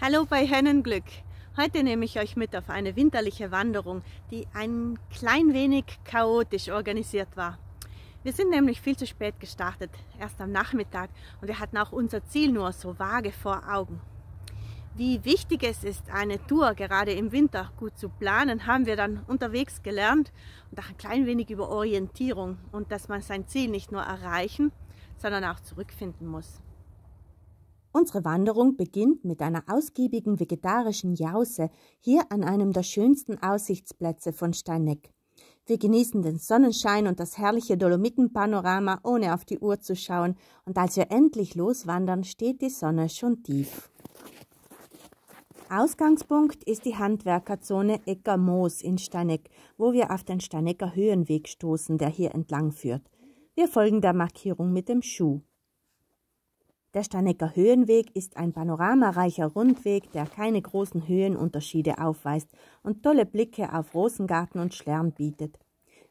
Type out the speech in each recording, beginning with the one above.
Hallo bei Hennenglück. Heute nehme ich euch mit auf eine winterliche Wanderung, die ein klein wenig chaotisch organisiert war. Wir sind nämlich viel zu spät gestartet, erst am Nachmittag, und wir hatten auch unser Ziel nur so vage vor Augen. Wie wichtig es ist, eine Tour gerade im Winter gut zu planen, haben wir dann unterwegs gelernt, und auch ein klein wenig über Orientierung und dass man sein Ziel nicht nur erreichen, sondern auch zurückfinden muss. Unsere Wanderung beginnt mit einer ausgiebigen vegetarischen Jause hier an einem der schönsten Aussichtsplätze von Steineck. Wir genießen den Sonnenschein und das herrliche Dolomitenpanorama, ohne auf die Uhr zu schauen, und als wir endlich loswandern, steht die Sonne schon tief. Ausgangspunkt ist die Handwerkerzone Ecker-Moos in Steineck, wo wir auf den Steinecker Höhenweg stoßen, der hier entlang führt. Wir folgen der Markierung mit dem Schuh. Der Steinecker Höhenweg ist ein panoramareicher Rundweg, der keine großen Höhenunterschiede aufweist und tolle Blicke auf Rosengarten und Schlern bietet.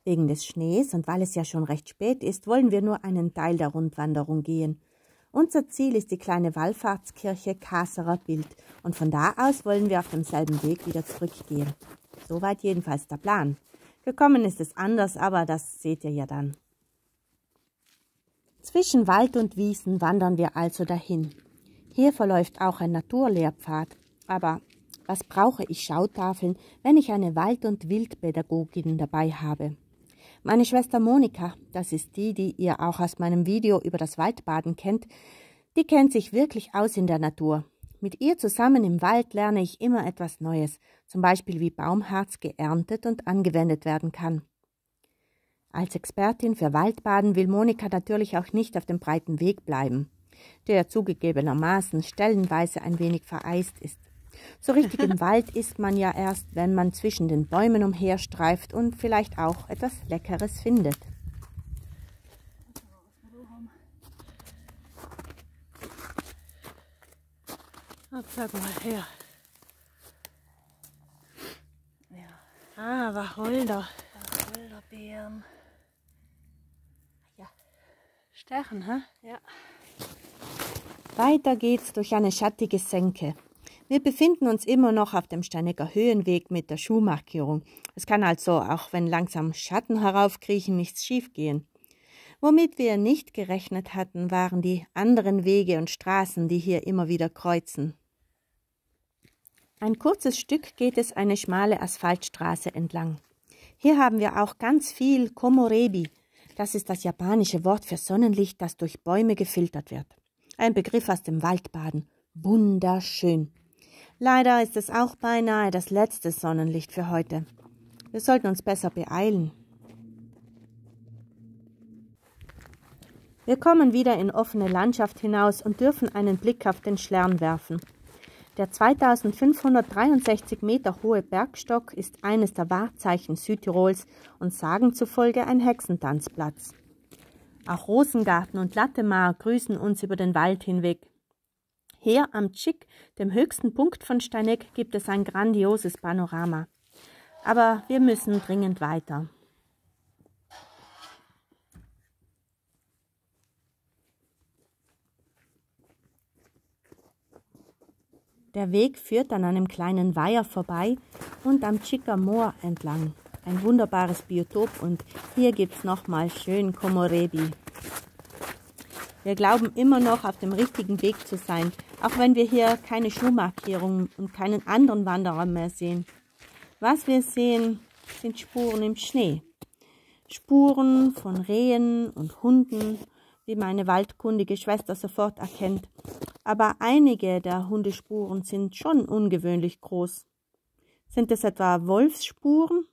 Wegen des Schnees und weil es ja schon recht spät ist, wollen wir nur einen Teil der Rundwanderung gehen. Unser Ziel ist die kleine Wallfahrtskirche Kaserer Bild, und von da aus wollen wir auf demselben Weg wieder zurückgehen. Soweit jedenfalls der Plan. Gekommen ist es anders, aber das seht ihr ja dann. Zwischen Wald und Wiesen wandern wir also dahin. Hier verläuft auch ein Naturlehrpfad. Aber was brauche ich Schautafeln, wenn ich eine Wald- und Wildpädagogin dabei habe? Meine Schwester Monika, das ist die ihr auch aus meinem Video über das Waldbaden kennt, die kennt sich wirklich aus in der Natur. Mit ihr zusammen im Wald lerne ich immer etwas Neues, zum Beispiel wie Baumharz geerntet und angewendet werden kann. Als Expertin für Waldbaden will Monika natürlich auch nicht auf dem breiten Weg bleiben, der zugegebenermaßen stellenweise ein wenig vereist ist. So richtig im Wald ist man ja erst, wenn man zwischen den Bäumen umherstreift und vielleicht auch etwas Leckeres findet. Sag mal her. Ja. Wacholder. Wacholderbeeren. Ja. Stärken, hä? Ja. Weiter geht's durch eine schattige Senke. Wir befinden uns immer noch auf dem Steinecker Höhenweg mit der Schuhmarkierung. Es kann also, auch wenn langsam Schatten heraufkriechen, nichts schiefgehen. Womit wir nicht gerechnet hatten, waren die anderen Wege und Straßen, die hier immer wieder kreuzen. Ein kurzes Stück geht es eine schmale Asphaltstraße entlang. Hier haben wir auch ganz viel Komorebi. Das ist das japanische Wort für Sonnenlicht, das durch Bäume gefiltert wird. Ein Begriff aus dem Waldbaden. Wunderschön. Leider ist es auch beinahe das letzte Sonnenlicht für heute. Wir sollten uns besser beeilen. Wir kommen wieder in offene Landschaft hinaus und dürfen einen Blick auf den Schlern werfen. Der 2563 Meter hohe Bergstock ist eines der Wahrzeichen Südtirols und sagen zufolge ein Hexentanzplatz. Auch Rosengarten und Lattemar grüßen uns über den Wald hinweg. Hier am Tschick, dem höchsten Punkt von Steineck, gibt es ein grandioses Panorama. Aber wir müssen dringend weiter. Der Weg führt an einem kleinen Weiher vorbei und am Tschicker Moor entlang. Ein wunderbares Biotop, und hier gibt es nochmal schön Komorebi. Wir glauben immer noch auf dem richtigen Weg zu sein, auch wenn wir hier keine Schuhmarkierungen und keinen anderen Wanderer mehr sehen. Was wir sehen, sind Spuren im Schnee. Spuren von Rehen und Hunden, wie meine waldkundige Schwester sofort erkennt. Aber einige der Hundespuren sind schon ungewöhnlich groß. Sind es etwa Wolfsspuren?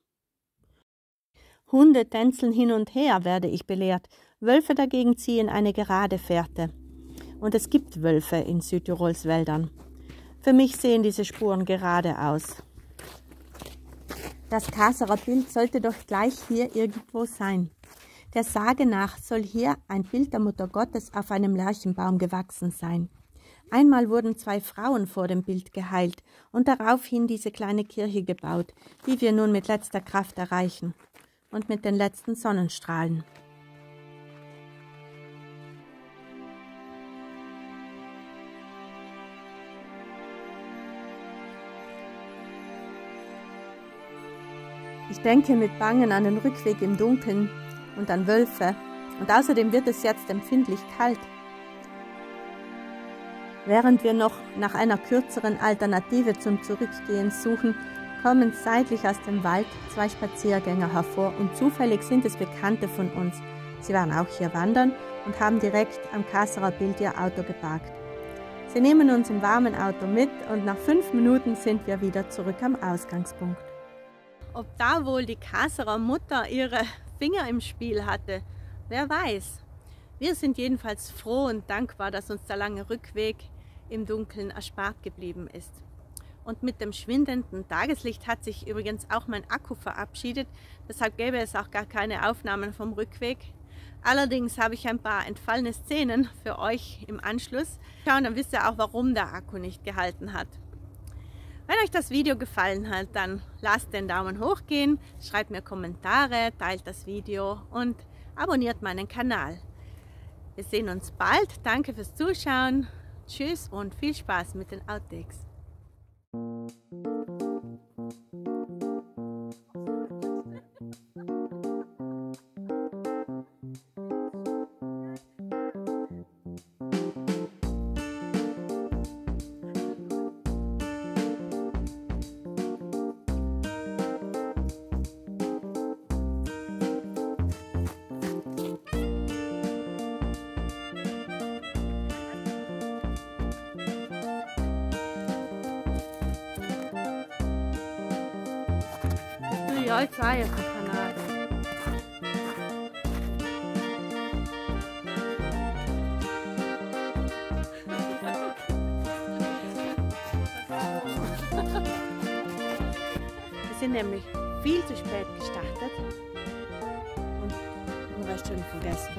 Hunde tänzeln hin und her, werde ich belehrt. Wölfe dagegen ziehen eine gerade Fährte. Und es gibt Wölfe in Südtirols Wäldern. Für mich sehen diese Spuren gerade aus. Das Kaserer Bild sollte doch gleich hier irgendwo sein. Der Sage nach soll hier ein Bild der Mutter Gottes auf einem Lärchenbaum gewachsen sein. Einmal wurden 2 Frauen vor dem Bild geheilt und daraufhin diese kleine Kirche gebaut, die wir nun mit letzter Kraft erreichen und mit den letzten Sonnenstrahlen. Ich denke mit Bangen an den Rückweg im Dunkeln und an Wölfe. Und außerdem wird es jetzt empfindlich kalt. Während wir noch nach einer kürzeren Alternative zum Zurückgehen suchen, kommen seitlich aus dem Wald 2 Spaziergänger hervor und zufällig sind es Bekannte von uns. Sie waren auch hier wandern und haben direkt am Kasserer Bild ihr Auto geparkt. Sie nehmen uns im warmen Auto mit und nach 5 Minuten sind wir wieder zurück am Ausgangspunkt. Ob da wohl die Kasserer Mutter ihre Finger im Spiel hatte, wer weiß. Wir sind jedenfalls froh und dankbar, dass uns der lange Rückweg im Dunkeln erspart geblieben ist. Und mit dem schwindenden Tageslicht hat sich übrigens auch mein Akku verabschiedet, deshalb gäbe es auch gar keine Aufnahmen vom Rückweg. Allerdings habe ich ein paar entfallene Szenen für euch im Anschluss. Schauen, dann wisst ihr auch, warum der Akku nicht gehalten hat. Wenn euch das Video gefallen hat, dann lasst den Daumen hoch gehen, schreibt mir Kommentare, teilt das Video und abonniert meinen Kanal. Wir sehen uns bald. Danke fürs Zuschauen. Tschüss und viel Spaß mit den Outtakes. Ja, ich war jetzt im Kanal. Wir sind nämlich viel zu spät gestartet und du hast schon vergessen.